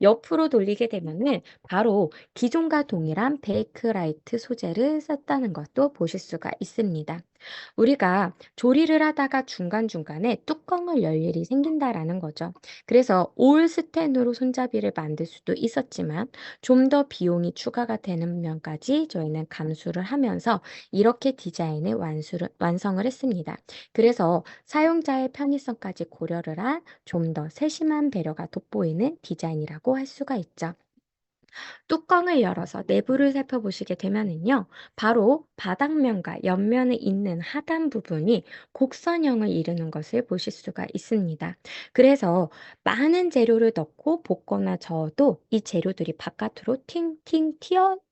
옆으로 돌리게 되면은 바로 기존과 동일한 베이크라이트 소재를 썼다는 것도 보실 수가 있습니다. 우리가 조리를 하다가 중간중간에 뚜껑을 열 일이 생긴다라는 거죠. 그래서 올 스텐으로 손잡이를 만들 수도 있었지만 좀 더 비용이 추가가 되는 면까지 저희는 감수를 하면서 이렇게 디자인을 완성을 했습니다. 그래서 사용자의 편의성까지 고려를 한 좀 더 세심한 배려가 돋보이는 디자인이라고 할 수가 있죠. 뚜껑을 열어서 내부를 살펴보시게 되면은요, 바로 바닥면과 옆면에 있는 하단 부분이 곡선형을 이루는 것을 보실 수가 있습니다. 그래서 많은 재료를 넣고 볶거나 저어도 이 재료들이 바깥으로 팅팅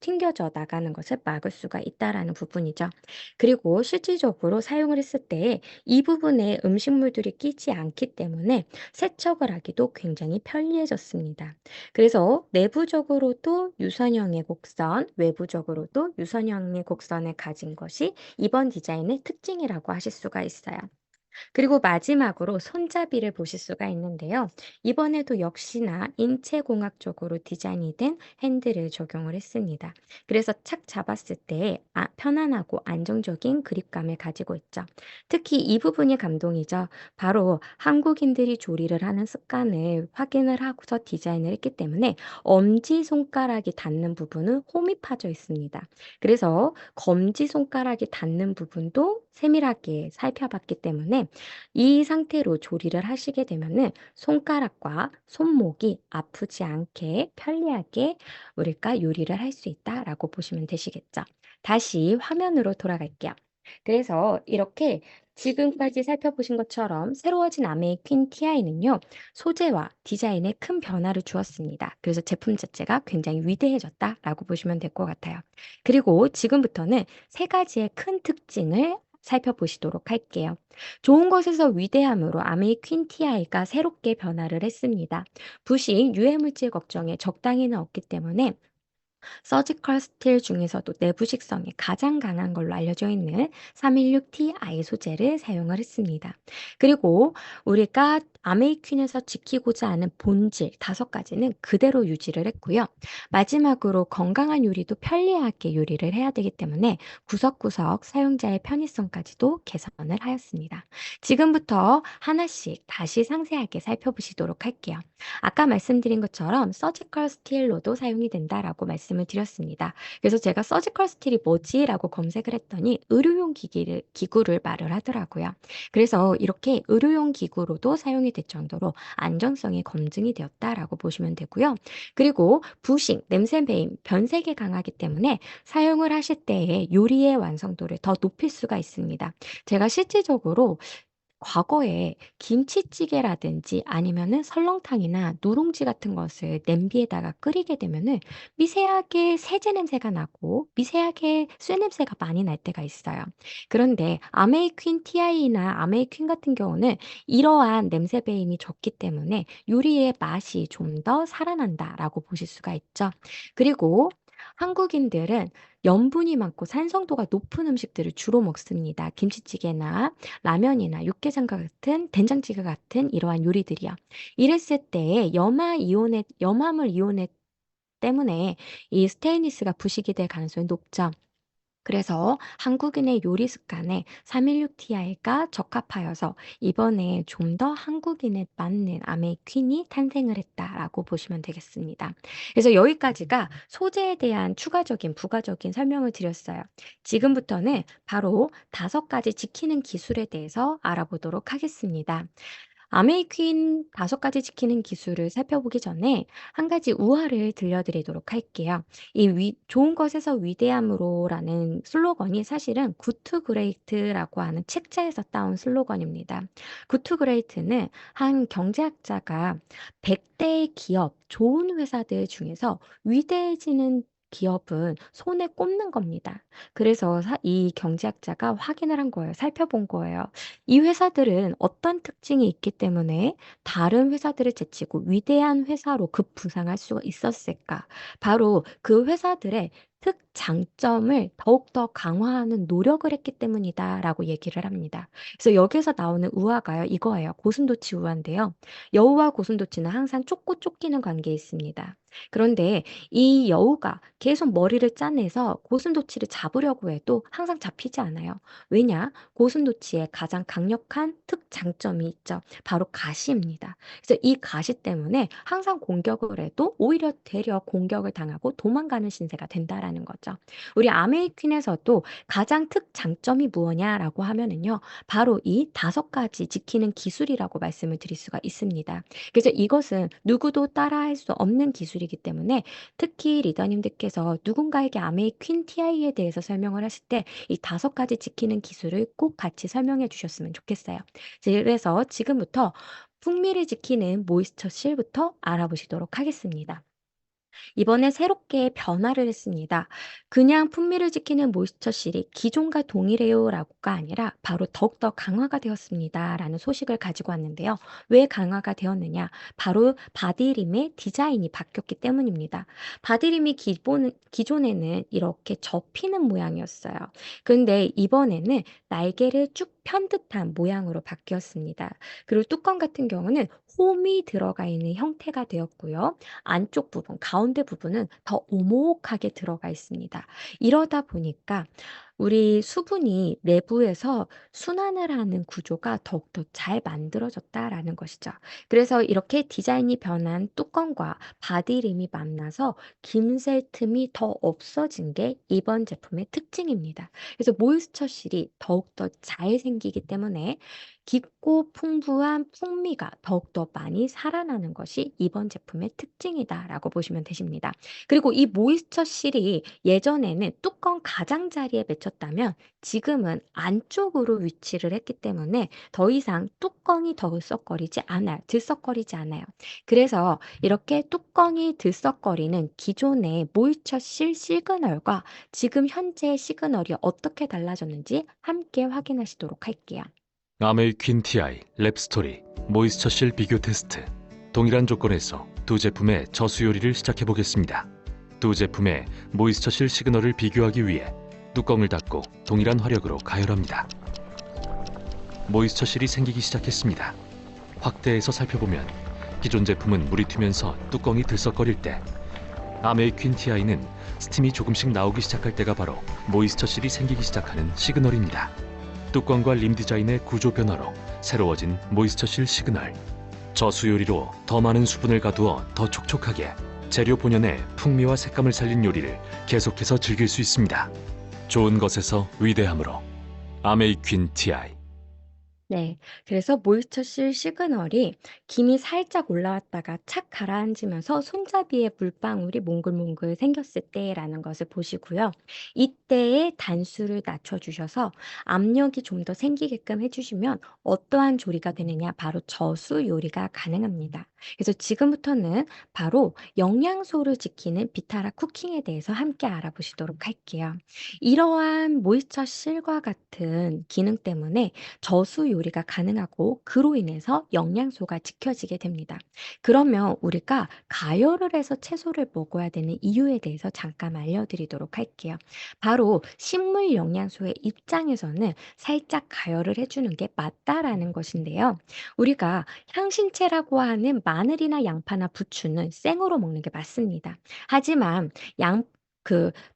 튕겨져 나가는 것을 막을 수가 있다라는 부분이죠. 그리고 실질적으로 사용을 했을 때 이 부분에 음식물들이 끼지 않기 때문에 세척을 하기도 굉장히 편리해졌습니다. 그래서 내부적으로도 유선형의 곡선, 외부적으로도 유선형의 곡선을 가진 것이 이번 디자인의 특징이라고 하실 수가 있어요. 그리고 마지막으로 손잡이를 보실 수가 있는데요. 이번에도 역시나 인체공학적으로 디자인이 된 핸들을 적용을 했습니다. 그래서 착 잡았을 때 편안하고 안정적인 그립감을 가지고 있죠. 특히 이 부분이 감동이죠. 바로 한국인들이 조리를 하는 습관을 확인을 하고서 디자인을 했기 때문에 엄지손가락이 닿는 부분은 홈이 파져 있습니다. 그래서 검지손가락이 닿는 부분도 세밀하게 살펴봤기 때문에 이 상태로 조리를 하시게 되면은 손가락과 손목이 아프지 않게 편리하게 우리가 요리를 할 수 있다라고 보시면 되시겠죠. 다시 화면으로 돌아갈게요. 그래서 이렇게 지금까지 살펴보신 것처럼 새로워진 아메이 퀸 TI는요, 소재와 디자인에 큰 변화를 주었습니다. 그래서 제품 자체가 굉장히 위대해졌다라고 보시면 될 것 같아요. 그리고 지금부터는 세 가지의 큰 특징을 살펴보시도록 할게요. 좋은 것에서 위대함으로 아메이 퀸 TI가 새롭게 변화를 했습니다. 부식, 유해물질 걱정에 적당히는 없기 때문에 서지컬 스틸 중에서도 내부식성이 가장 강한 걸로 알려져 있는 316Ti 소재를 사용을 했습니다. 그리고 우리가 아메이퀸에서 지키고자 하는 본질 5가지는 그대로 유지를 했고요. 마지막으로 건강한 요리도 편리하게 요리를 해야 되기 때문에 구석구석 사용자의 편의성까지도 개선을 하였습니다. 지금부터 하나씩 다시 상세하게 살펴보시도록 할게요. 아까 말씀드린 것처럼 서지컬 스틸로도 사용이 된다라고 말씀을 드렸습니다. 그래서 제가 서지컬 스틸이 뭐지라고 검색을 했더니 의료용 기구를 말을 하더라고요. 그래서 이렇게 의료용 기구로도 사용이 될 정도로 안전성이 검증이 되었다라고 보시면 되고요. 그리고 부식, 냄새 배임, 변색에 강하기 때문에 사용을 하실 때에 요리의 완성도를 더 높일 수가 있습니다. 제가 실질적으로 과거에 김치찌개라든지 아니면은 설렁탕이나 누룽지 같은 것을 냄비에다가 끓이게 되면은 미세하게 세제 냄새가 나고 미세하게 쇠 냄새가 많이 날 때가 있어요. 그런데 아메이퀸 TI나 아메이퀸 같은 경우는 이러한 냄새 배임이 적기 때문에 요리의 맛이 좀 더 살아난다라고 보실 수가 있죠. 그리고 한국인들은 염분이 많고 산성도가 높은 음식들을 주로 먹습니다. 김치찌개나 라면이나 육개장과 같은 된장찌개 같은 이러한 요리들이요. 이랬을 때 염함을 이온해 때문에 이 스테인리스가 부식이 될 가능성이 높죠. 그래서 한국인의 요리 습관에 316Ti가 적합하여서 이번에 좀 더 한국인에 맞는 아메 퀸이 탄생을 했다라고 보시면 되겠습니다. 그래서 여기까지가 소재에 대한 추가적인 부가적인 설명을 드렸어요. 지금부터는 바로 5가지 지키는 기술에 대해서 알아보도록 하겠습니다. 아메이퀸 5가지 지키는 기술을 살펴보기 전에 한 가지 우화를 들려드리도록 할게요. 좋은 것에서 위대함으로라는 슬로건이 사실은 굿투 그레이트라고 하는 책자에서 따온 슬로건입니다. 굿투 그레이트는 한 경제학자가 100대의 기업, 좋은 회사들 중에서 위대해지는 기업은 손에 꼽는 겁니다. 그래서 이 경제학자가 확인을 한 거예요. 살펴본 거예요. 이 회사들은 어떤 특징이 있기 때문에 다른 회사들을 제치고 위대한 회사로 급부상할 수가 있었을까? 바로 그 회사들의 특장점을 더욱더 강화하는 노력을 했기 때문이다라고 얘기를 합니다. 그래서 여기서 나오는 우화가요, 이거예요. 고슴도치 우화인데요. 여우와 고슴도치는 항상 쫓고 쫓기는 관계에 있습니다. 그런데 이 여우가 계속 머리를 짜내서 고슴도치를 잡으려고 해도 항상 잡히지 않아요. 왜냐? 고슴도치의 가장 강력한 특장점이 있죠. 바로 가시입니다. 그래서 이 가시 때문에 항상 공격을 해도 오히려 되려 공격을 당하고 도망가는 신세가 된다라는 거죠. 우리 아메이 퀸에서도 가장 특장점이 무엇냐라고 하면은요, 바로 이 5가지 지키는 기술이라고 말씀을 드릴 수가 있습니다. 그래서 이것은 누구도 따라할 수 없는 기술이기 때문에 특히 리더님들께서 누군가에게 아메이 퀸 TI에 대해서 설명을 하실 때 이 5가지 지키는 기술을 꼭 같이 설명해 주셨으면 좋겠어요. 그래서 지금부터 풍미를 지키는 모이스처 실부터 알아보시도록 하겠습니다. 이번에 새롭게 변화를 했습니다. 그냥 풍미를 지키는 모이스처실이 기존과 동일해요라고가 아니라 바로 더욱더 강화가 되었습니다라는 소식을 가지고 왔는데요. 왜 강화가 되었느냐? 바로 바디림의 디자인이 바뀌었기 때문입니다. 바디림이 기존에는 이렇게 접히는 모양이었어요. 그런데 이번에는 날개를 쭉 편 듯한 모양으로 바뀌었습니다. 그리고 뚜껑 같은 경우는 홈이 들어가 있는 형태가 되었고요. 안쪽 부분, 가운데 부분은 더 오목하게 들어가 있습니다. 이러다 보니까 우리 수분이 내부에서 순환을 하는 구조가 더욱더 잘 만들어졌다라는 것이죠. 그래서 이렇게 디자인이 변한 뚜껑과 바디림이 만나서 김새 틈이 더 없어진 게 이번 제품의 특징입니다. 그래서 모이스처 실이 더욱더 잘 생기기 때문에 깊고 풍부한 풍미가 더욱더 많이 살아나는 것이 이번 제품의 특징이다라고 보시면 되십니다. 그리고 이 모이스처 실이 예전에는 뚜껑 가장자리에 맺혔다면 지금은 안쪽으로 위치를 했기 때문에 더 이상 뚜껑이 들썩거리지 않아요. 그래서 이렇게 뚜껑이 들썩거리는 기존의 모이스처 실 시그널과 지금 현재의 시그널이 어떻게 달라졌는지 함께 확인하시도록 할게요. 아메이 퀸 TI, 랩스토리, 모이스처실 비교 테스트. 동일한 조건에서 두 제품의 저수 요리를 시작해 보겠습니다. 두 제품의 모이스처실 시그널을 비교하기 위해 뚜껑을 닫고 동일한 화력으로 가열합니다. 모이스처실이 생기기 시작했습니다. 확대해서 살펴보면 기존 제품은 물이 튀면서 뚜껑이 들썩거릴 때, 아메이 퀸 TI는 스팀이 조금씩 나오기 시작할 때가 바로 모이스처실이 생기기 시작하는 시그널입니다. 뚜껑과 림 디자인의 구조 변화로 새로워진 모이스처실 시그널. 저수 요리로 더 많은 수분을 가두어 더 촉촉하게 재료 본연의 풍미와 색감을 살린 요리를 계속해서 즐길 수 있습니다. 좋은 것에서 위대함으로 아메이 퀸 TI. 네. 그래서 모이스처실 시그널이 김이 살짝 올라왔다가 착 가라앉으면서 손잡이에 물방울이 몽글몽글 생겼을 때라는 것을 보시고요. 이때의 단수를 낮춰주셔서 압력이 좀 더 생기게끔 해주시면 어떠한 조리가 되느냐? 바로 저수 요리가 가능합니다. 그래서 지금부터는 바로 영양소를 지키는 비타라 쿠킹에 대해서 함께 알아보시도록 할게요. 이러한 모이스처실과 같은 기능 때문에 저수 요리가 가능하고 그로 인해서 영양소가 지켜지게 됩니다. 그러면 우리가 가열을 해서 채소를 먹어야 되는 이유에 대해서 잠깐 알려드리도록 할게요. 바로 식물 영양소의 입장에서는 살짝 가열을 해주는 게 맞다라는 것인데요. 우리가 향신채라고 하는 마늘이나 양파나 부추는 생으로 먹는 게 맞습니다. 하지만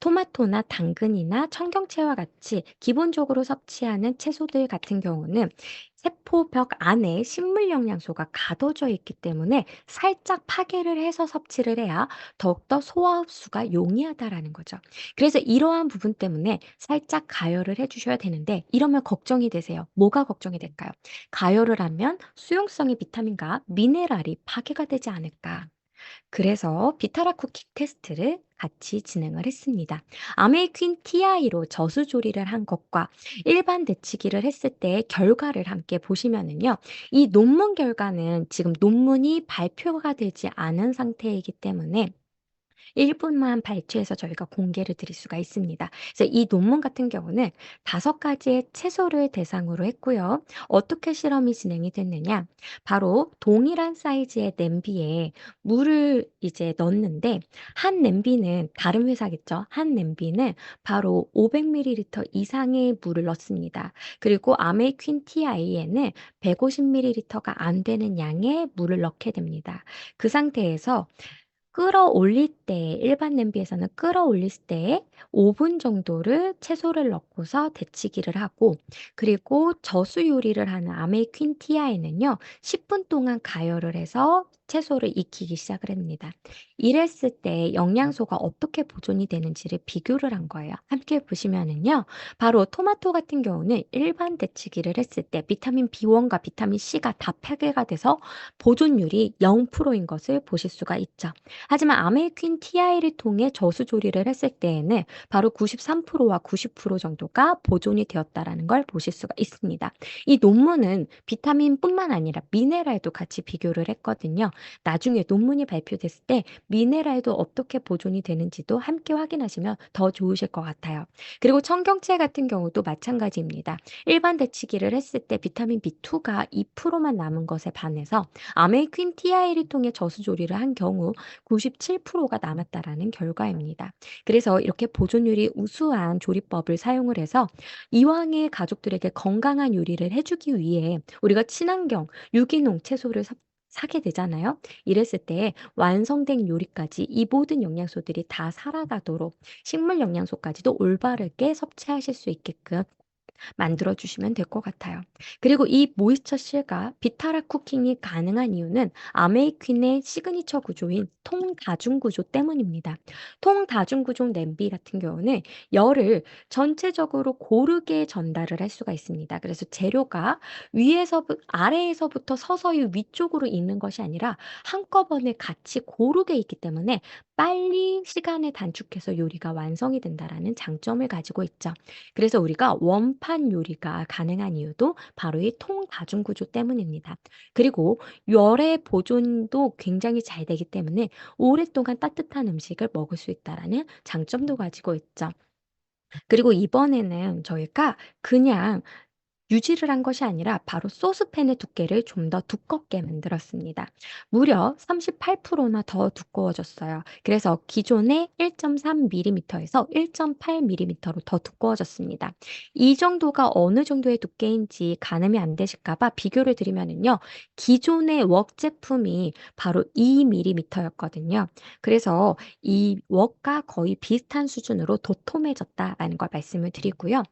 토마토나 당근이나 청경채와 같이 기본적으로 섭취하는 채소들 같은 경우는 세포벽 안에 식물 영양소가 가둬져 있기 때문에 살짝 파괴를 해서 섭취를 해야 더욱더 소화 흡수가 용이하다라는 거죠. 그래서 이러한 부분 때문에 살짝 가열을 해주셔야 되는데 이러면 걱정이 되세요. 뭐가 걱정이 될까요? 가열을 하면 수용성의 비타민과 미네랄이 파괴가 되지 않을까? 그래서 비타라 쿠킹 테스트를 같이 진행을 했습니다. 아메이퀸 TI로 저수조리를 한 것과 일반 데치기를 했을 때의 결과를 함께 보시면은요. 이 논문 결과는 지금 논문이 발표가 되지 않은 상태이기 때문에 일부만 발췌해서 저희가 공개를 드릴 수가 있습니다. 그래서 이 논문 같은 경우는 5가지의 채소를 대상으로 했고요. 어떻게 실험이 진행이 됐느냐? 바로 동일한 사이즈의 냄비에 물을 이제 넣었는데 한 냄비는 다른 회사겠죠. 한 냄비는 바로 500ml 이상의 물을 넣습니다. 그리고 아메이퀸 TI에는 150ml가 안 되는 양의 물을 넣게 됩니다. 그 상태에서 끌어올릴 때 일반 냄비에서는 끌어올릴 때에 5분 정도를 채소를 넣고서 데치기를 하고 그리고 저수 요리를 하는 아메이퀸 티아에는요 10분 동안 가열을 해서 채소를 익히기 시작을 합니다. 이랬을 때 영양소가 어떻게 보존이 되는지를 비교를 한 거예요. 함께 보시면은요. 바로 토마토 같은 경우는 일반 데치기를 했을 때 비타민 B1과 비타민 C가 다 파괴가 돼서 보존율이 0%인 것을 보실 수가 있죠. 하지만 아메이퀸 TI를 통해 저수조리를 했을 때에는 바로 93%와 90% 정도가 보존이 되었다라는 걸 보실 수가 있습니다. 이 논문은 비타민뿐만 아니라 미네랄도 같이 비교를 했거든요. 나중에 논문이 발표됐을 때 미네랄도 어떻게 보존이 되는지도 함께 확인하시면 더 좋으실 것 같아요. 그리고 청경채 같은 경우도 마찬가지입니다. 일반 데치기를 했을 때 비타민 B2가 2%만 남은 것에 반해서 아메이퀸 TI를 통해 저수조리를 한 경우 97%가 남았다라는 결과입니다. 그래서 이렇게 보존율이 우수한 조리법을 사용을 해서 이왕에 가족들에게 건강한 요리를 해주기 위해 우리가 친환경, 유기농 채소를 사게 되잖아요. 이랬을 때 완성된 요리까지 이 모든 영양소들이 다 살아가도록 식물 영양소까지도 올바르게 섭취하실 수 있게끔 만들어 주시면 될 것 같아요. 그리고 이 모이스처 실과 비타라 쿠킹이 가능한 이유는 아메이퀸의 시그니처 구조인 통다중 구조 때문입니다. 통다중 구조 냄비 같은 경우는 열을 전체적으로 고르게 전달을 할 수가 있습니다. 그래서 재료가 아래에서부터 서서히 위쪽으로 있는 것이 아니라 한꺼번에 같이 고르게 있기 때문에 빨리 시간을 단축해서 요리가 완성이 된다라는 장점을 가지고 있죠. 그래서 우리가 원판 요리가 가능한 이유도 바로 이 통다중 구조 때문입니다. 그리고 열의 보존도 굉장히 잘 되기 때문에 오랫동안 따뜻한 음식을 먹을 수 있다라는 장점도 가지고 있죠. 그리고 이번에는 저희가 그냥 유지를 한 것이 아니라 바로 소스팬의 두께를 좀 더 두껍게 만들었습니다. 무려 38%나 더 두꺼워졌어요. 그래서 기존의 1.3mm에서 1.8mm로 더 두꺼워졌습니다. 이 정도가 어느 정도의 두께인지 가늠이 안 되실까 봐 비교를 드리면은요. 기존의 웍 제품이 바로 2mm였거든요. 그래서 이 웍과 거의 비슷한 수준으로 도톰해졌다라는 걸 말씀을 드리고요.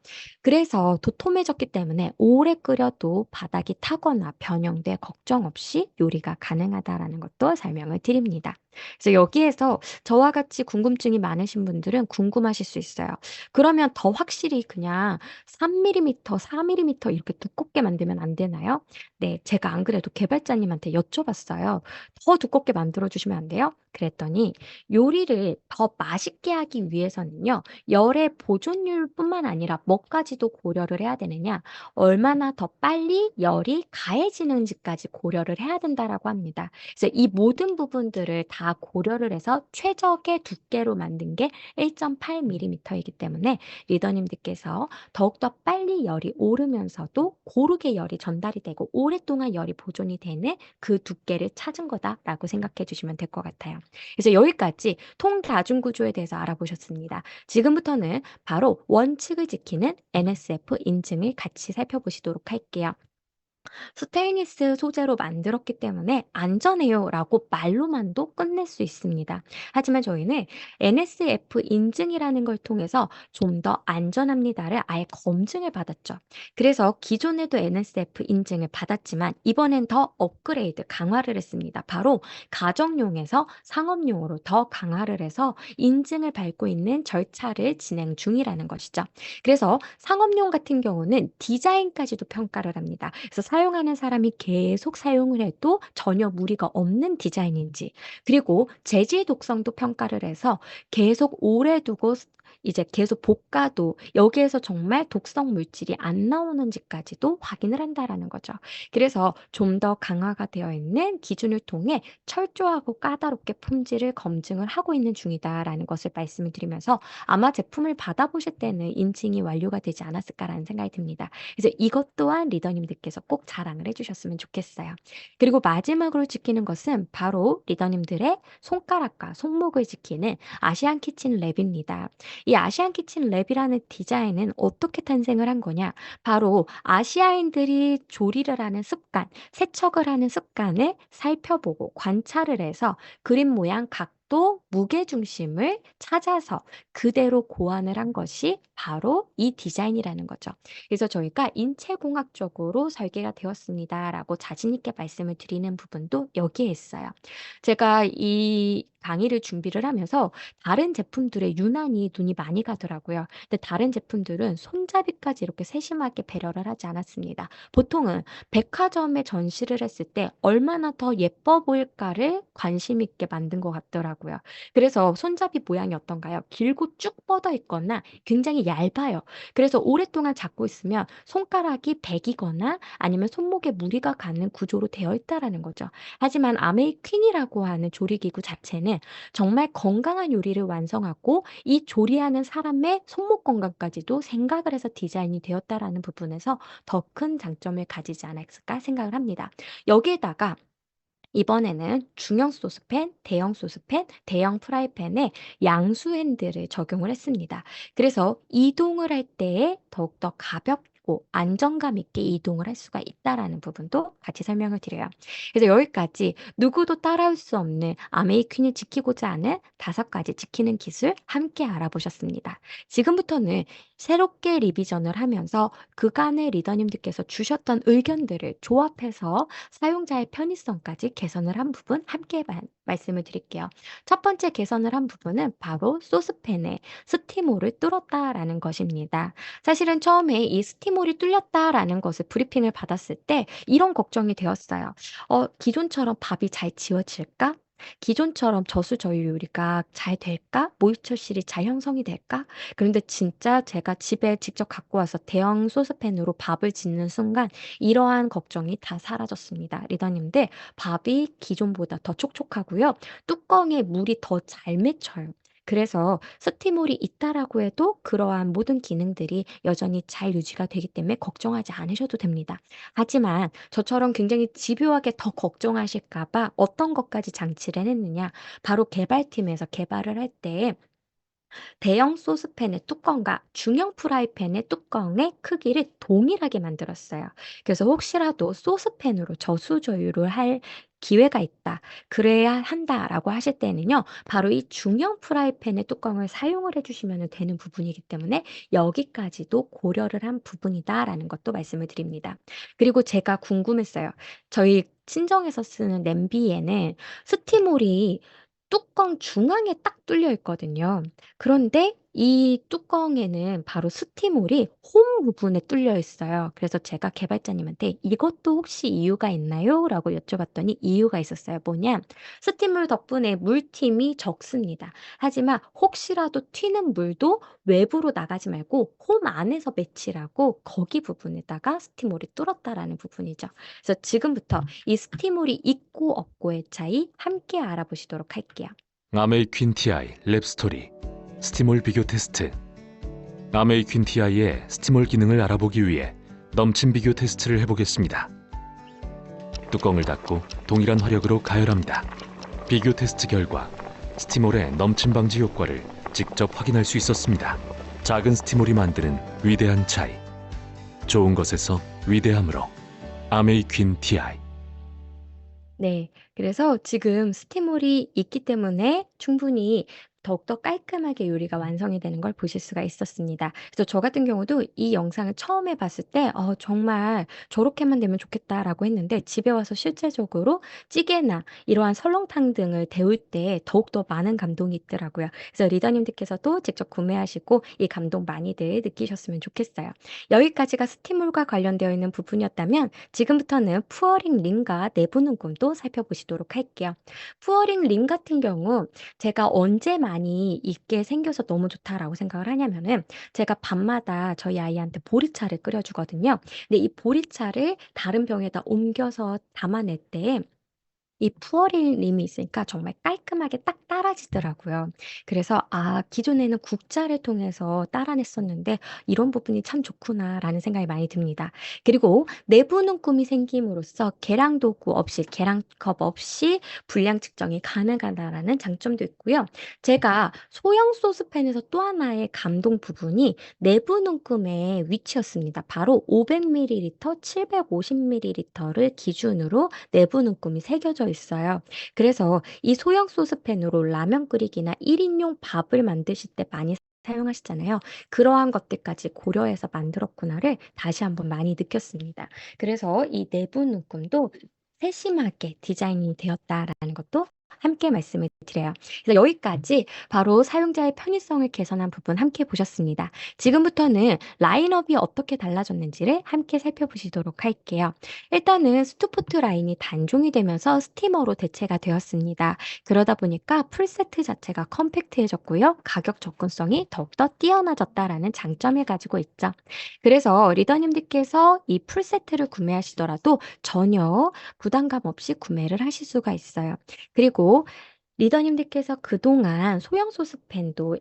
그래서 도톰해졌기 때문에 오래 끓여도 바닥이 타거나 변형될 걱정 없이 요리가 가능하다라는 것도 설명을 드립니다. 그래서 여기에서 저와 같이 궁금증이 많으신 분들은 궁금하실 수 있어요. 그러면 더 확실히 그냥 3mm, 4mm 이렇게 두껍게 만들면 안 되나요? 네, 제가 안 그래도 개발자님한테 여쭤봤어요. 더 두껍게 만들어 주시면 안 돼요? 그랬더니 요리를 더 맛있게 하기 위해서는요. 열의 보존율뿐만 아니라 뭐까지도 고려를 해야 되느냐? 얼마나 더 빨리 열이 가해지는지까지 고려를 해야 된다라고 합니다. 그래서 이 모든 부분들을 다 고려를 해서 최적의 두께로 만든 게 1.8mm이기 때문에 리더님들께서 더욱더 빨리 열이 오르면서도 고르게 열이 전달이 되고 오랫동안 열이 보존이 되는 그 두께를 찾은 거다라고 생각해 주시면 될 것 같아요. 그래서 여기까지 통다중구조에 대해서 알아보셨습니다. 지금부터는 바로 원칙을 지키는 NSF 인증을 같이 살펴보시도록 할게요. 스테인리스 소재로 만들었기 때문에 안전해요라고 말로만도 끝낼 수 있습니다. 하지만 저희는 NSF 인증이라는 걸 통해서 좀 더 안전합니다를 아예 검증을 받았죠. 그래서 기존에도 NSF 인증을 받았지만 이번엔 더 업그레이드, 강화를 했습니다. 바로 가정용에서 상업용으로 더 강화를 해서 인증을 받고 있는 절차를 진행 중이라는 것이죠. 그래서 상업용 같은 경우는 디자인까지도 평가를 합니다. 그래서 사용하는 사람이 계속 사용을 해도 전혀 무리가 없는 디자인인지, 그리고 재질 독성도 평가를 해서 계속 오래 두고 이제 계속 볶아도 여기에서 정말 독성 물질이 안 나오는지까지도 확인을 한다라는 거죠. 그래서 좀 더 강화가 되어 있는 기준을 통해 철저하고 까다롭게 품질을 검증을 하고 있는 중이다라는 것을 말씀을 드리면서 아마 제품을 받아보실 때는 인증이 완료가 되지 않았을까라는 생각이 듭니다. 그래서 이것 또한 리더님들께서 꼭 자랑을 해주셨으면 좋겠어요. 그리고 마지막으로 지키는 것은 바로 리더님들의 손가락과 손목을 지키는 아시안 키친 랩입니다. 이 아시안 키친 랩이라는 디자인은 어떻게 탄생을 한 거냐? 바로 아시아인들이 조리를 하는 습관, 세척을 하는 습관을 살펴보고 관찰을 해서 그림 모양, 각도, 무게 중심을 찾아서 그대로 고안을 한 것이 바로 이 디자인이라는 거죠. 그래서 저희가 인체공학적으로 설계가 되었습니다라고 자신 있게 말씀을 드리는 부분도 여기에 있어요. 제가 이 강의를 준비를 하면서 다른 제품들에 유난히 눈이 많이 가더라고요. 근데 다른 제품들은 손잡이까지 이렇게 세심하게 배려를 하지 않았습니다. 보통은 백화점에 전시를 했을 때 얼마나 더 예뻐 보일까를 관심 있게 만든 것 같더라고요. 그래서 손잡이 모양이 어떤가요? 길고 쭉 뻗어 있거나 굉장히 얇아요. 그래서 오랫동안 잡고 있으면 손가락이 베기거나 아니면 손목에 무리가 가는 구조로 되어 있다라는 거죠. 하지만 아메이 퀸이라고 하는 조리기구 자체는 정말 건강한 요리를 완성하고 이 조리하는 사람의 손목 건강까지도 생각을 해서 디자인이 되었다라는 부분에서 더 큰 장점을 가지지 않았을까 생각을 합니다. 여기에다가 이번에는 중형 소스팬, 대형 소스팬, 대형 프라이팬에 양수 핸들을 적용을 했습니다. 그래서 이동을 할 때에 더욱더 가볍고 안정감 있게 이동을 할 수가 있다라는 부분도 같이 설명을 드려요. 그래서 여기까지 누구도 따라올 수 없는 아메이퀸을 지키고자 하는 5가지 지키는 기술 함께 알아보셨습니다. 지금부터는 새롭게 리비전을 하면서 그간의 리더님들께서 주셨던 의견들을 조합해서 사용자의 편의성까지 개선을 한 부분 함께 말씀을 드릴게요. 첫 번째 개선을 한 부분은 바로 소스팬에 스티몰을 뚫었다라는 것입니다. 사실은 처음에 이 스티몰이 뚫렸다라는 것을 브리핑을 받았을 때 이런 걱정이 되었어요. 기존처럼 밥이 잘 지워질까? 기존처럼 저수저유 요리가 잘 될까? 모이처실이 잘 형성이 될까? 그런데 진짜 제가 집에 직접 갖고 와서 대형 소스팬으로 밥을 짓는 순간 이러한 걱정이 다 사라졌습니다. 리더님들, 밥이 기존보다 더 촉촉하고요. 뚜껑에 물이 더 잘 맺혀요. 그래서 스티몰이 있다라고 해도 그러한 모든 기능들이 여전히 잘 유지가 되기 때문에 걱정하지 않으셔도 됩니다. 하지만 저처럼 굉장히 집요하게 더 걱정하실까 봐 어떤 것까지 장치를 해냈느냐. 바로 개발팀에서 개발을 할 때 대형 소스팬의 뚜껑과 중형 프라이팬의 뚜껑의 크기를 동일하게 만들었어요. 그래서 혹시라도 소스팬으로 저수조유를 할 기회가 있다. 그래야 한다라고 하실 때는요. 바로 이 중형 프라이팬의 뚜껑을 사용을 해주시면 되는 부분이기 때문에 여기까지도 고려를 한 부분이다라는 것도 말씀을 드립니다. 그리고 제가 궁금했어요. 저희 친정에서 쓰는 냄비에는 스티몰이 뚜껑 중앙에 딱 뚫려 있거든요. 그런데 이 뚜껑에는 바로 스티몰이 홈 부분에 뚫려 있어요. 그래서 제가 개발자님한테 이것도 혹시 이유가 있나요? 라고 여쭤봤더니 이유가 있었어요. 뭐냐? 스티몰 덕분에 물팀이 적습니다. 하지만 혹시라도 튀는 물도 외부로 나가지 말고 홈 안에서 배치라고 거기 부분에다가 스티몰이 뚫었다라는 부분이죠. 그래서 지금부터 이 스티몰이 있고 없고의 차이 함께 알아보시도록 할게요. 아메이퀸 TI 랩스토리 스티몰 비교 테스트. 아메이퀸 TI의 스티몰 기능을 알아보기 위해 넘침 비교 테스트를 해보겠습니다. 뚜껑을 닫고 동일한 화력으로 가열합니다. 비교 테스트 결과 스티몰의 넘침 방지 효과를 직접 확인할 수 있었습니다. 작은 스티몰이 만드는 위대한 차이. 좋은 것에서 위대함으로 아메이퀸 TI. 네. 그래서 지금 스티몰이 있기 때문에 충분히 더욱더 깔끔하게 요리가 완성이 되는 걸 보실 수가 있었습니다. 그래서 저 같은 경우도 이 영상을 처음에 봤을 때 정말 저렇게만 되면 좋겠다라고 했는데 집에 와서 실제적으로 찌개나 이러한 설렁탕 등을 데울 때 더욱더 많은 감동이 있더라고요. 그래서 리더님들께서도 직접 구매하시고 이 감동 많이들 느끼셨으면 좋겠어요. 여기까지가 스티몰과 관련되어 있는 부분이었다면 지금부터는 푸어링 림과 내부 눈금도 살펴보시도록 할게요. 푸어링 림 같은 경우 제가 언제 많이 많이 있게 생겨서 너무 좋다라고 생각을 하냐면은 제가 밤마다 저희 아이한테 보리차를 끓여주거든요. 근데 이 보리차를 다른 병에다 옮겨서 담아낼 때 이 푸어림이 있으니까 정말 깔끔하게 딱 따라지더라고요. 그래서 '아 기존에는 국자를 통해서 따라냈었는데 이런 부분이 참 좋구나.'라는 생각이 많이 듭니다. 그리고 내부 눈금이 생김으로써 계량 도구 없이 계량컵 없이 분량 측정이 가능하다라는 장점도 있고요. 제가 소형 소스팬에서 또 하나의 감동 부분이 내부 눈금의 위치였습니다. 바로 500ml, 750ml를 기준으로 내부 눈금이 새겨져 있어요. 그래서 이 소형 소스팬으로 라면 끓이기나 1인용 밥을 만드실 때 많이 사용하시잖아요. 그러한 것들까지 고려해서 만들었구나를 다시 한번 많이 느꼈습니다. 그래서 이 내부 눈금도 세심하게 디자인이 되었다라는 것도 함께 말씀을 드려요. 그래서 여기까지 바로 사용자의 편의성을 개선한 부분 함께 보셨습니다. 지금부터는 라인업이 어떻게 달라졌는지를 함께 살펴보시도록 할게요. 일단은 스투포트 라인이 단종이 되면서 스티머로 대체가 되었습니다. 그러다 보니까 풀세트 자체가 컴팩트해졌고요. 가격 접근성이 더욱더 뛰어나졌다라는 장점을 가지고 있죠. 그래서 리더님들께서 이 풀세트를 구매하시더라도 전혀 부담감 없이 구매를 하실 수가 있어요. 그리고 리더님들께서 그동안 소형 소스팬도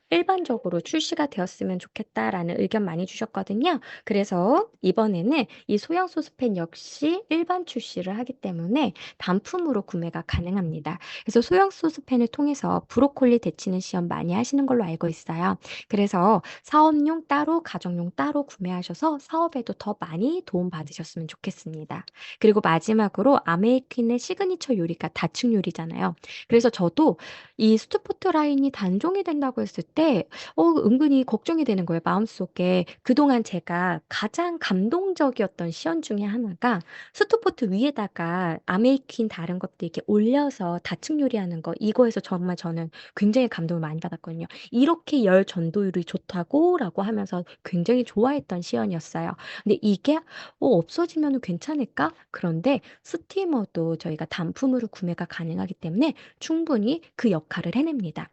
일반적으로 출시가 되었으면 좋겠다라는 의견 많이 주셨거든요. 그래서 이번에는 이 소형 소스팬 역시 일반 출시를 하기 때문에 단품으로 구매가 가능합니다. 그래서 소형 소스팬을 통해서 브로콜리 데치는 시험 많이 하시는 걸로 알고 있어요. 그래서 사업용 따로, 가정용 따로 구매하셔서 사업에도 더 많이 도움 받으셨으면 좋겠습니다. 그리고 마지막으로 아메이퀸의 시그니처 요리가 다층 요리잖아요. 그래서 저도 이 스투포트 라인이 단종이 된다고 했을 때 은근히 걱정이 되는 거예요, 마음속에. 그동안 제가 가장 감동적이었던 시연 중에 하나가 스투포트 위에다가 아메이퀸 다른 것들 이렇게 올려서 다층 요리하는 거, 이거에서 정말 저는 굉장히 감동을 많이 받았거든요. 이렇게 열 전도율이 좋다고라고 하면서 굉장히 좋아했던 시연이었어요. 근데 이게 없어지면 괜찮을까? 그런데 스티머도 저희가 단품으로 구매가 가능하기 때문에 충분히 그 역할을 해냅니다.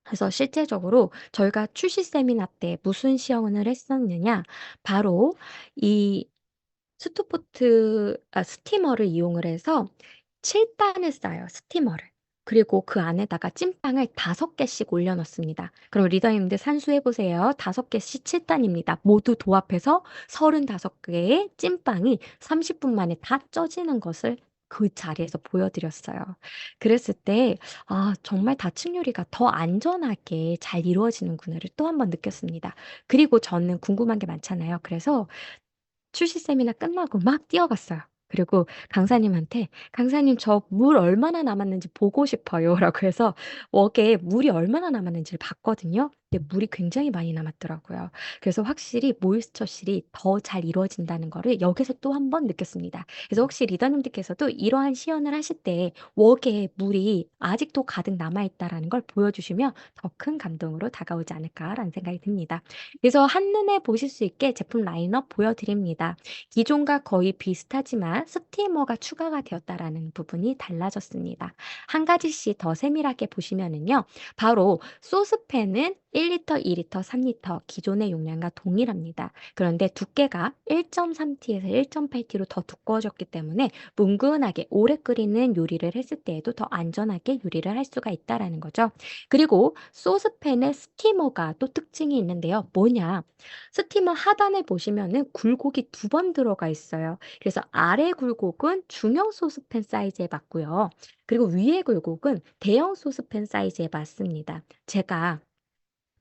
그래서 실제적으로 저희가 출시 세미나 때 무슨 시연을 했었느냐? 바로 이 스티머를 이용을 해서 7단을 쌓아요, 스티머를. 그리고 그 안에다가 찐빵을 5개씩 올려 넣습니다. 그럼 리더님들 산수해 보세요. 5개씩 7단입니다. 모두 도합해서 35개의 찐빵이 30분 만에 다 쪄지는 것을 그 자리에서 보여드렸어요. 그랬을 때, 아, 정말 다층 요리가 더 안전하게 잘 이루어지는구나를 또 한 번 느꼈습니다. 그리고 저는 궁금한 게 많잖아요. 그래서 출시 세미나 끝나고 막 뛰어갔어요. 그리고 강사님한테 "강사님 저 물 얼마나 남았는지 보고 싶어요."라고 해서 웍에 물이 얼마나 남았는지를 봤거든요. 근데 물이 굉장히 많이 남았더라고요. 그래서 확실히 모이스처실이 더 잘 이루어진다는 거를 여기서 또 한 번 느꼈습니다. 그래서 혹시 리더님들께서도 이러한 시연을 하실 때 웍에 물이 아직도 가득 남아 있다라는 걸 보여주시면 더 큰 감동으로 다가오지 않을까라는 생각이 듭니다. 그래서 한눈에 보실 수 있게 제품 라인업 보여드립니다. 기존과 거의 비슷하지만 스티머가 추가가 되었다라는 부분이 달라졌습니다. 한 가지씩 더 세밀하게 보시면은요. 바로 소스팬은 1리터, 2리터, 3리터 기존의 용량과 동일합니다. 그런데 두께가 1.3T에서 1.8T로 더 두꺼워졌기 때문에 뭉근하게 오래 끓이는 요리를 했을 때에도 더 안전하게 요리를 할 수가 있다라는 거죠. 그리고 소스팬에 스티머가 또 특징이 있는데요. 뭐냐? 스티머 하단에 보시면은 굴곡이 2번 들어가 있어요. 그래서 아래 굴곡은 중형 소스팬 사이즈에 맞고요. 그리고 위에 굴곡은 대형 소스팬 사이즈에 맞습니다. 제가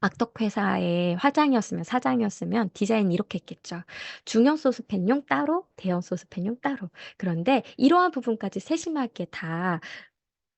악덕 회사의 화장이었으면 사장이었으면 디자인 이렇게 했겠죠. 중형 소스팬용 따로, 대형 소스팬용 따로. 그런데 이러한 부분까지 세심하게 다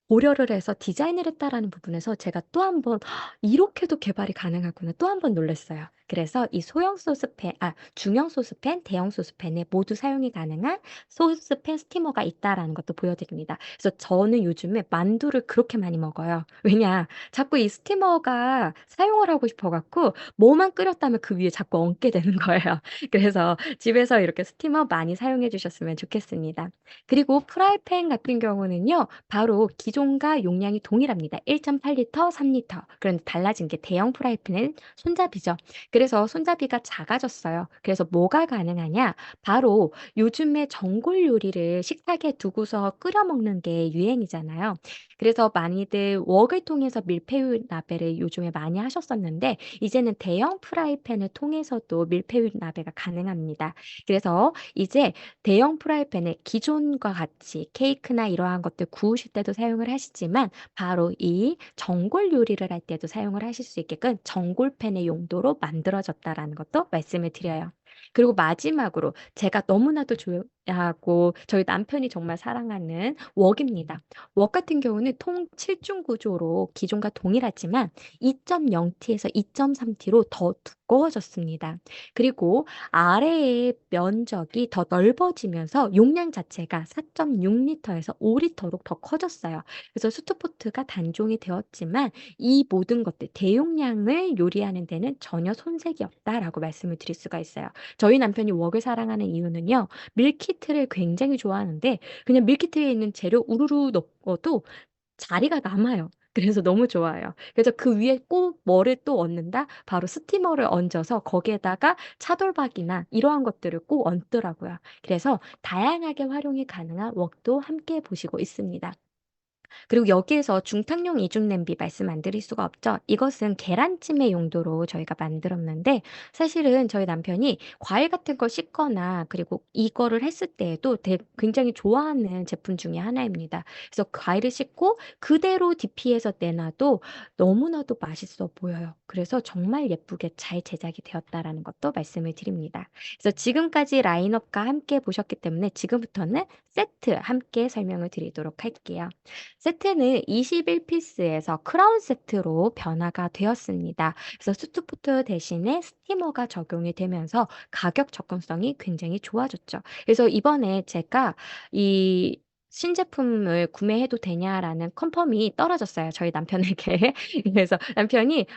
고려를 해서 디자인을 했다라는 부분에서 제가 또 한 번 '이렇게도 개발이 가능하구나.' 또 한 번 놀랐어요. 그래서 이 소형 소스팬, 중형 소스팬, 대형 소스팬에 모두 사용이 가능한 소스팬 스티머가 있다라는 것도 보여드립니다. 그래서 저는 요즘에 만두를 그렇게 많이 먹어요. 왜냐, 자꾸 이 스티머가 사용을 하고 싶어 갖고 뭐만 끓였다면 그 위에 자꾸 얹게 되는 거예요. 그래서 집에서 이렇게 스티머 많이 사용해 주셨으면 좋겠습니다. 그리고 프라이팬 같은 경우는요. 바로 기존과 용량이 동일합니다. 1.8리터, 3리터. 그런데 달라진 게 대형 프라이팬은 손잡이죠. 그래서 손잡이가 작아졌어요. 그래서 뭐가 가능하냐? 바로 요즘에 전골 요리를 식탁에 두고서 끓여 먹는 게 유행이잖아요. 그래서 많이들 웍을 통해서 밀푀유 나베를 요즘에 많이 하셨었는데 이제는 대형 프라이팬을 통해서도 밀푀유 나베가 가능합니다. 그래서 이제 대형 프라이팬에 기존과 같이 케이크나 이러한 것들 구우실 때도 사용을 하시지만 바로 이 전골 요리를 할 때도 사용을 하실 수 있게끔 전골팬의 용도로 만들어졌다라는 것도 말씀을 드려요. 그리고 마지막으로 제가 너무나도 좋아하고 저희 남편이 정말 사랑하는 웍입니다. 웍 같은 경우는 통 7중 구조로 기존과 동일하지만 2.0T에서 2.3T로 더 두꺼워졌습니다. 그리고 아래의 면적이 더 넓어지면서 용량 자체가 4.6리터에서 5리터로 더 커졌어요. 그래서 수트포트가 단종이 되었지만 이 모든 것들 대용량을 요리하는 데는 전혀 손색이 없다라고 말씀을 드릴 수가 있어요. 저희 남편이 웍을 사랑하는 이유는요. 밀키트를 굉장히 좋아하는데 그냥 밀키트에 있는 재료 우르르 넣어도 자리가 남아요. 그래서 너무 좋아요. 그래서 그 위에 꼭 뭐를 또 얹는다? 바로 스티머를 얹어서 거기에다가 차돌박이나 이러한 것들을 꼭 얹더라고요. 그래서 다양하게 활용이 가능한 웍도 함께 보시고 있습니다. 그리고 여기에서 중탕용 이중 냄비 말씀 안 드릴 수가 없죠. 이것은 계란찜의 용도로 저희가 만들었는데 사실은 저희 남편이 과일 같은 걸 씻거나 그리고 이거를 했을 때에도 굉장히 좋아하는 제품 중에 하나입니다. 그래서 과일을 씻고 그대로 DP에서 내놔도 너무나도 맛있어 보여요. 그래서 정말 예쁘게 잘 제작이 되었다라는 것도 말씀을 드립니다. 그래서 지금까지 라인업과 함께 보셨기 때문에 지금부터는 세트 함께 설명을 드리도록 할게요. 세트는 21피스에서 크라운 세트로 변화가 되었습니다. 그래서 수트포트 대신에 스티머가 적용이 되면서 가격 접근성이 굉장히 좋아졌죠. 그래서 이번에 제가 이 신제품을 구매해도 되냐라는 컨펌이 떨어졌어요. 저희 남편에게. 그래서 남편이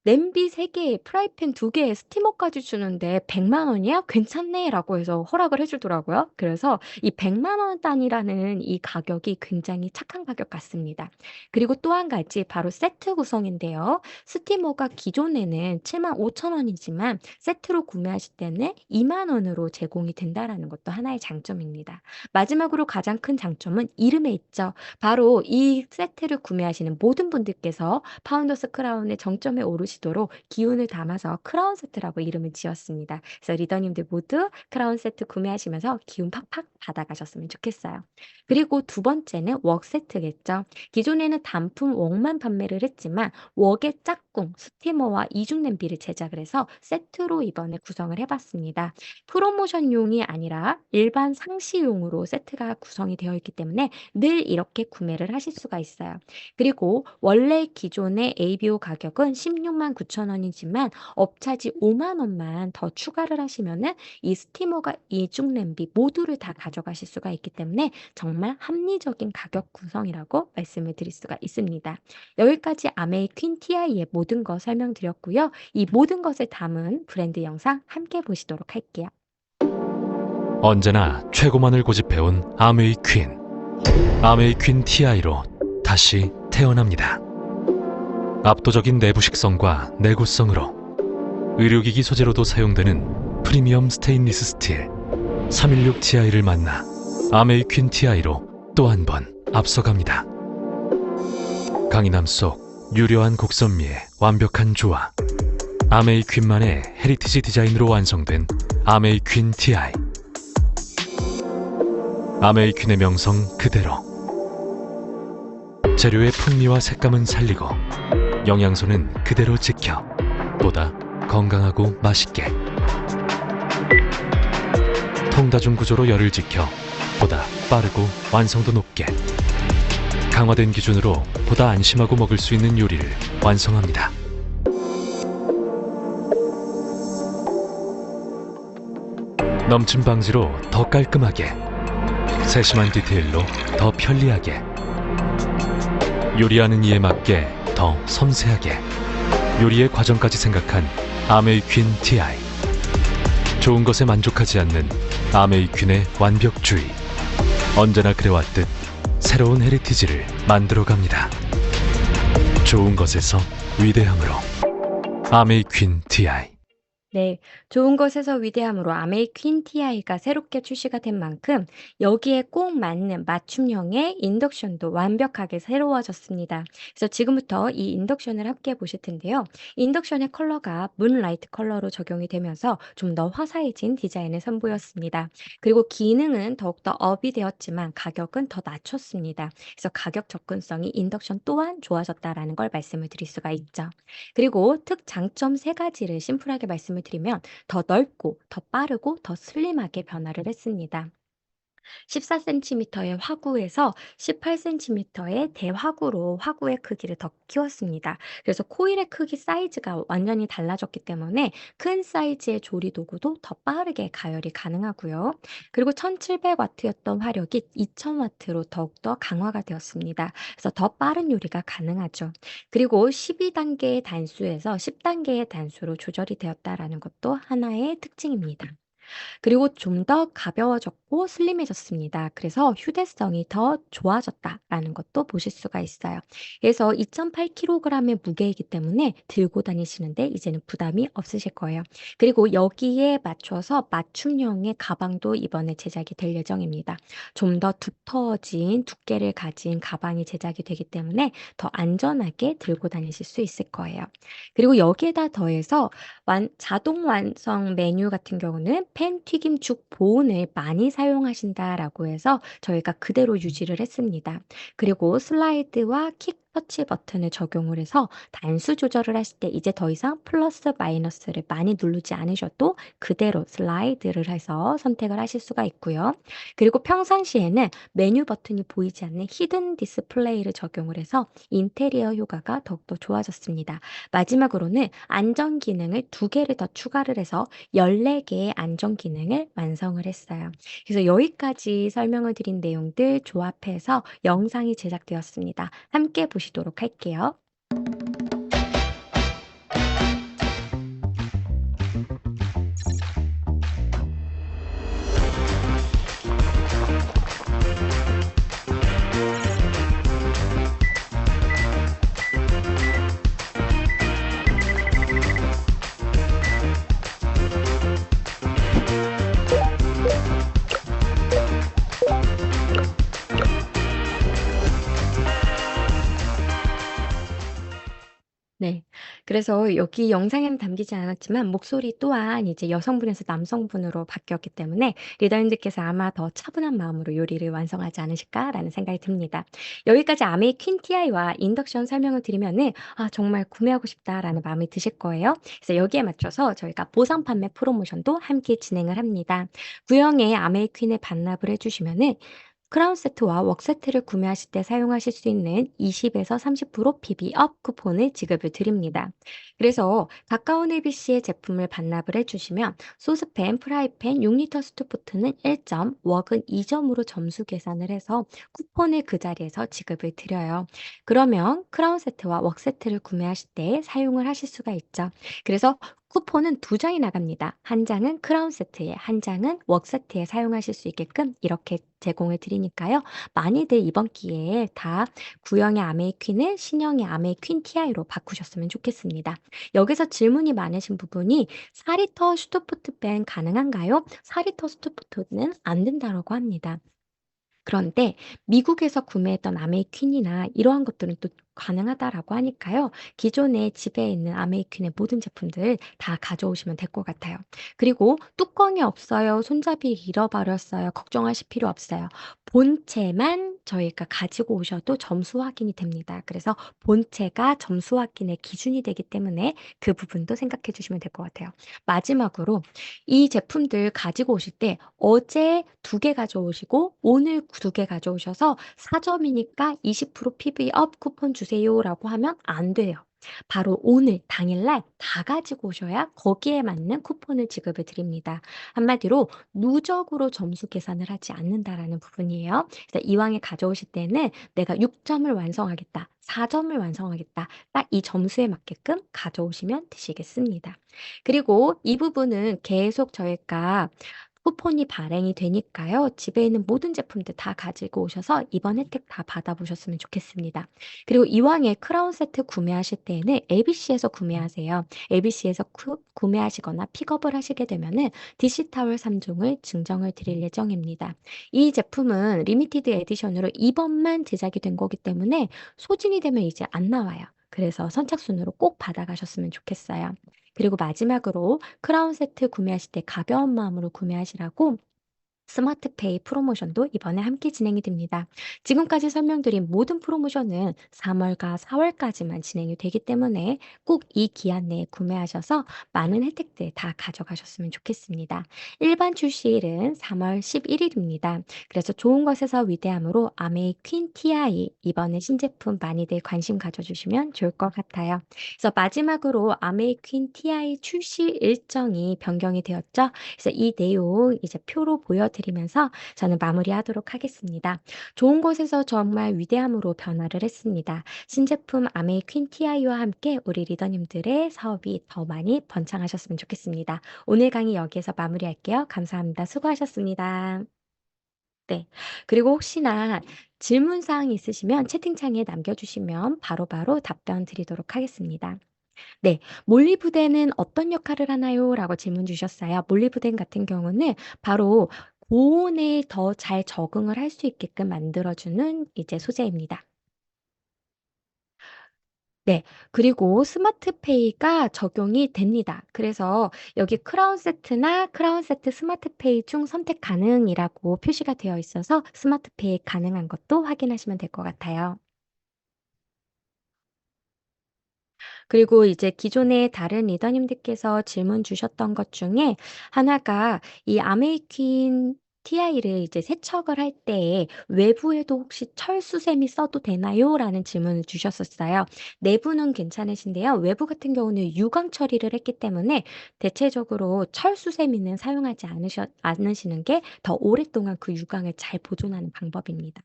냄비 3개, 프라이팬 2개, 스티머까지 주는데 100만 원이야? 괜찮네. 라고 해서 허락을 해주더라고요. 그래서 이 100만 원 단위라는 이 가격이 굉장히 착한 가격 같습니다. 그리고 또 한 가지 바로 세트 구성인데요. 스티머가 기존에는 7만 5천 원이지만 세트로 구매하실 때는 2만 원으로 제공이 된다라는 것도 하나의 장점입니다. 마지막으로 가장 큰 장점은 이름에 있죠. 바로 이 세트를 구매하시는 모든 분들께서 파운더스 크라운의 정점에 오르시도록 기운을 담아서 크라운 세트라고 이름을 지었습니다. 그래서 리더님들 모두 크라운 세트 구매하시면서 기운 팍팍 받아가셨으면 좋겠어요. 그리고 두 번째는 웍 세트겠죠. 기존에는 단품 웍만 판매를 했지만 웍의 짝꿍, 스티머와 이중 냄비를 제작을 해서 세트로 이번에 구성을 해봤습니다. 프로모션용이 아니라 일반 상시용으로 세트가 구성이 되어 있기 때문에 늘 이렇게 구매를 하실 수가 있어요. 그리고 원래 기존의 ABO 가격은 16만 9천 원이지만 업차지 5만 원만 더 추가를 하시면은 이 스티머가 이중 냄비 모두를 다 가져가실 수가 있기 때문에 정말 합리적인 가격 구성이라고 말씀을 드릴 수가 있습니다. 여기까지 아메이 퀸 TI의 모든 것 설명드렸고요. 이 모든 것을 담은 브랜드 영상 함께 보시도록 할게요. 언제나 최고만을 고집해온 아메이 퀸. 아메이 퀸 TI로 다시 태어납니다. 압도적인 내부 식성과 내구성으로 의료기기 소재로도 사용되는 프리미엄 스테인리스 스틸 316 TI를 만나 아메이 퀸 TI로 또 한 번 앞서갑니다. 강인함 속 유려한 곡선미의 완벽한 조화. 아메이 퀸만의 헤리티지 디자인으로 완성된 아메이 퀸 TI. 아메이 퀸의 명성 그대로. 재료의 풍미와 색감은 살리고 영양소는 그대로 지켜 보다 건강하고 맛있게. 통다중 구조로 열을 지켜 보다 빠르고 완성도 높게. 강화된 기준으로 보다 안심하고 먹을 수 있는 요리를 완성합니다. 넘침 방지로 더 깔끔하게, 세심한 디테일로 더 편리하게, 요리하는 이에 맞게 더 섬세하게, 요리의 과정까지 생각한 아메이퀸 TI. 좋은 것에 만족하지 않는 아메이퀸의 완벽주의. 언제나 그래왔듯 새로운 헤리티지를 만들어갑니다. 좋은 것에서 위대함으로 아메이퀸 TI. 네, 좋은 것에서 위대함으로 아메이퀸 TI가 새롭게 출시가 된 만큼 여기에 꼭 맞는 맞춤형의 인덕션도 완벽하게 새로워졌습니다. 그래서 지금부터 이 인덕션을 함께 보실 텐데요. 인덕션의 컬러가 문라이트 컬러로 적용이 되면서 좀 더 화사해진 디자인을 선보였습니다. 그리고 기능은 더욱더 업이 되었지만 가격은 더 낮췄습니다. 그래서 가격 접근성이 인덕션 또한 좋아졌다라는 걸 말씀을 드릴 수가 있죠. 그리고 특장점 세 가지를 심플하게 말씀을 드리면 더 넓고 더 빠르고 더 슬림하게 변화를 했습니다. 14cm의 화구에서 18cm의 대화구로 화구의 크기를 더 키웠습니다. 그래서 코일의 크기 사이즈가 완전히 달라졌기 때문에 큰 사이즈의 조리 도구도 더 빠르게 가열이 가능하고요. 그리고 1700W였던 화력이 2000W로 더욱더 강화가 되었습니다. 그래서 더 빠른 요리가 가능하죠. 그리고 12단계의 단수에서 10단계의 단수로 조절이 되었다라는 것도 하나의 특징입니다. 그리고 좀 더 가벼워졌고 슬림해졌습니다. 그래서 휴대성이 더 좋아졌다라는 것도 보실 수가 있어요. 그래서 2.8kg의 무게이기 때문에 들고 다니시는데 이제는 부담이 없으실 거예요. 그리고 여기에 맞춰서 맞춤형의 가방도 이번에 제작이 될 예정입니다. 좀 더 두터워진 두께를 가진 가방이 제작이 되기 때문에 더 안전하게 들고 다니실 수 있을 거예요. 그리고 여기에다 더해서 자동 완성 메뉴 같은 경우는 팬 튀김죽 보온을 많이 사용하신다라고 해서 저희가 그대로 유지를 했습니다. 그리고 슬라이드와 킥 터치 버튼을 적용을 해서 단수 조절을 하실 때 이제 더 이상 플러스 마이너스를 많이 누르지 않으셔도 그대로 슬라이드를 해서 선택을 하실 수가 있고요. 그리고 평상시에는 메뉴 버튼이 보이지 않는 히든 디스플레이를 적용을 해서 인테리어 효과가 더욱더 좋아졌습니다. 마지막으로는 안전 기능을 두 개를 더 추가를 해서 14개의 안전 기능을 완성을 했어요. 그래서 여기까지 설명을 드린 내용들 조합해서 영상이 제작되었습니다. 함께 보시도록 할게요. 네. 그래서 여기 영상에는 담기지 않았지만 목소리 또한 이제 여성분에서 남성분으로 바뀌었기 때문에 리더님들께서 아마 더 차분한 마음으로 요리를 완성하지 않으실까라는 생각이 듭니다. 여기까지 아메이 퀸 TI와 인덕션 설명을 드리면은 아, 정말 구매하고 싶다라는 마음이 드실 거예요. 그래서 여기에 맞춰서 저희가 보상 판매 프로모션도 함께 진행을 합니다. 구형의 아메이 퀸에 반납을 해주시면은 크라운 세트와 웍 세트를 구매하실 때 사용하실 수 있는 20에서 30% PB업 쿠폰을 지급을 드립니다. 그래서 가까운 ABC의 제품을 반납을 해주시면 소스팬, 프라이팬 6리터 스투포트는 1점, 웍은 2점으로 점수 계산을 해서 쿠폰을 그 자리에서 지급을 드려요. 그러면 크라운 세트와 웍 세트를 구매하실 때 사용을 하실 수가 있죠. 그래서 쿠폰은 두 장이 나갑니다. 한 장은 크라운 세트에, 한 장은 웍 세트에 사용하실 수 있게끔 이렇게 제공을 드리니까요. 많이들 이번 기회에 다 구형의 아메이퀸을 신형의 아메이퀸 TI로 바꾸셨으면 좋겠습니다. 여기서 질문이 많으신 부분이 4리터 슈터포트밴 가능한가요? 4리터 슈터포트는 안 된다고 합니다. 그런데 미국에서 구매했던 아메이퀸이나 이러한 것들은 또 가능하다라고 하니까요. 기존에 집에 있는 아메이퀸의 모든 제품들 다 가져오시면 될 것 같아요. 그리고 뚜껑이 없어요. 손잡이 잃어버렸어요. 걱정하실 필요 없어요. 본체만 저희가 가지고 오셔도 점수 확인이 됩니다. 그래서 본체가 점수 확인의 기준이 되기 때문에 그 부분도 생각해 주시면 될 것 같아요. 마지막으로 이 제품들 가지고 오실 때 어제 2개 가져오시고 오늘 2개 가져오셔서 4점이니까 20% PB업 쿠폰 주세요라고 하면 안 돼요. 바로 오늘 당일날 다 가지고 오셔야 거기에 맞는 쿠폰을 지급을 드립니다. 한마디로 누적으로 점수 계산을 하지 않는다라는 부분이에요. 그래서 이왕에 가져오실 때는 '내가 6 점을 완성하겠다. 4 점을 완성하겠다.' 딱 이 점수에 맞게끔 가져오시면 되시겠습니다. 그리고 이 부분은 계속 저희가 쿠폰이 발행이 되니까요. 집에 있는 모든 제품들 다 가지고 오셔서 이번 혜택 다 받아보셨으면 좋겠습니다. 그리고 이왕에 크라운 세트 구매하실 때에는 ABC에서 구매하세요. ABC에서 구매하시거나 픽업을 하시게 되면은 디지타월 3 종을 증정을 드릴 예정입니다. 이 제품은 리미티드 에디션으로 이번만 제작이 된 거기 때문에 소진이 되면 이제 안 나와요. 그래서 선착순으로 꼭 받아가셨으면 좋겠어요. 그리고 마지막으로 크라운 세트 구매하실 때 가벼운 마음으로 구매하시라고 스마트페이 프로모션도 이번에 함께 진행이 됩니다. 지금까지 설명드린 모든 프로모션은 3월과 4월까지만 진행이 되기 때문에 꼭 이 기한 내에 구매하셔서 많은 혜택들 다 가져가셨으면 좋겠습니다. 일반 출시일은 3월 11일입니다. 그래서 좋은 것에서 위대함으로 아메이 퀸 TI 이번에 신제품 많이들 관심 가져주시면 좋을 것 같아요. 그래서 마지막으로 아메이 퀸 TI 출시 일정이 변경이 되었죠. 그래서 이 내용 이제 표로 보여드리면서 저는 마무리하도록 하겠습니다. 좋은 곳에서 정말 위대함으로 변화를 했습니다. 신제품 아메이 퀸 TI와 함께 우리 리더님들의 사업이 더 많이 번창하셨으면 좋겠습니다. 오늘 강의 여기에서 마무리할게요. 감사합니다. 수고하셨습니다. 네. 그리고 혹시나 질문 사항이 있으시면 채팅창에 남겨주시면 바로바로 답변 드리도록 하겠습니다. 네. "몰리브덴은 어떤 역할을 하나요?" 라고 질문 주셨어요. 몰리브덴 같은 경우는 바로 고온에 더 잘 적응을 할 수 있게끔 만들어 주는 이제 소재입니다. 네. 그리고 스마트페이가 적용이 됩니다. 그래서 여기 크라운 세트나 크라운 세트 스마트페이 중 선택 가능이라고 표시가 되어 있어서 스마트페이 가능한 것도 확인하시면 될 것 같아요. 그리고 이제 기존에 다른 리더님들께서 질문 주셨던 것 중에 하나가 이 아메이퀸 TI를 이제 세척을 할 때에 "외부에도 혹시 철수세미 써도 되나요?" 라는 질문을 주셨었어요. 내부는 괜찮으신데요. 외부 같은 경우는 유광 처리를 했기 때문에 대체적으로 철수세미는 사용하지 않으시는 게 더 오랫동안 그 유광을 잘 보존하는 방법입니다.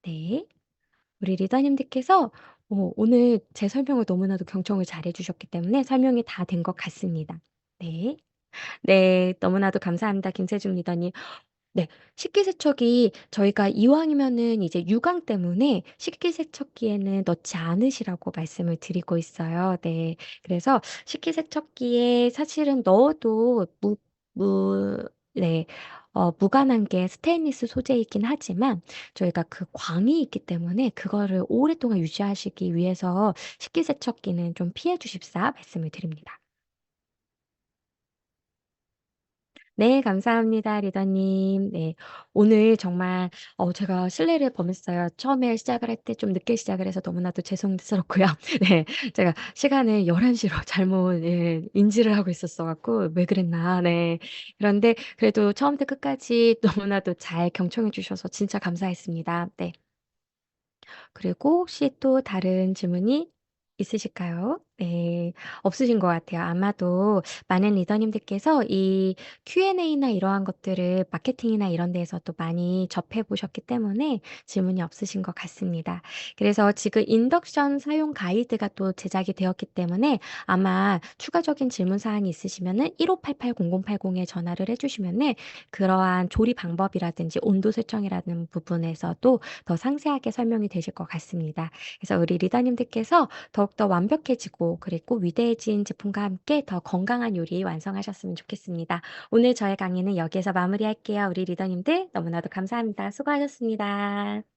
네. 우리 리더님들께서 오늘 제 설명을 너무나도 경청을 잘해 주셨기 때문에 설명이 다 된 것 같습니다. 네. 네. 너무나도 감사합니다. 김세중 리더님. 네. 식기세척이 저희가 이왕이면은 이제 유광 때문에 식기세척기에는 넣지 않으시라고 말씀을 드리고 있어요. 네. 그래서 식기세척기에 사실은 넣어도 네. 무관한 게 스테인리스 소재이긴 하지만 저희가 그 광이 있기 때문에 그거를 오랫동안 유지하시기 위해서 식기세척기는 좀 피해 주십사 말씀을 드립니다. 네, 감사합니다, 리더님. 네. 오늘 정말 제가 실례를 범했어요. 처음에 시작을 할 때 좀 늦게 시작을 해서 너무나도 죄송스럽고요. 네. 제가 시간을 11 시로 잘못 인지를 하고 있었어 갖고 '왜 그랬나.' 네. 그런데 그래도 처음부터 끝까지 너무나도 잘 경청해 주셔서 진짜 감사했습니다. 네. 그리고 혹시 또 다른 질문이 있으실까요? 네. 없으신 것 같아요. 아마도 많은 리더님들께서 이 Q&A나 이러한 것들을 마케팅이나 이런 데에서도 많이 접해 보셨기 때문에 질문이 없으신 것 같습니다. 그래서 지금 인덕션 사용 가이드가 또 제작이 되었기 때문에 아마 추가적인 질문 사항이 있으시면은 1588-0080에 전화를 해 주시면은 그러한 조리 방법이라든지 온도 설정이라는 부분에서도 더 상세하게 설명이 되실 것 같습니다. 그래서 우리 리더님들께서 더욱더 완벽해지고 그리고 위대해진 제품과 함께 더 건강한 요리 완성하셨으면 좋겠습니다. 오늘 저의 강의는 여기에서 마무리할게요. 우리 리더님들 너무나도 감사합니다. 수고하셨습니다.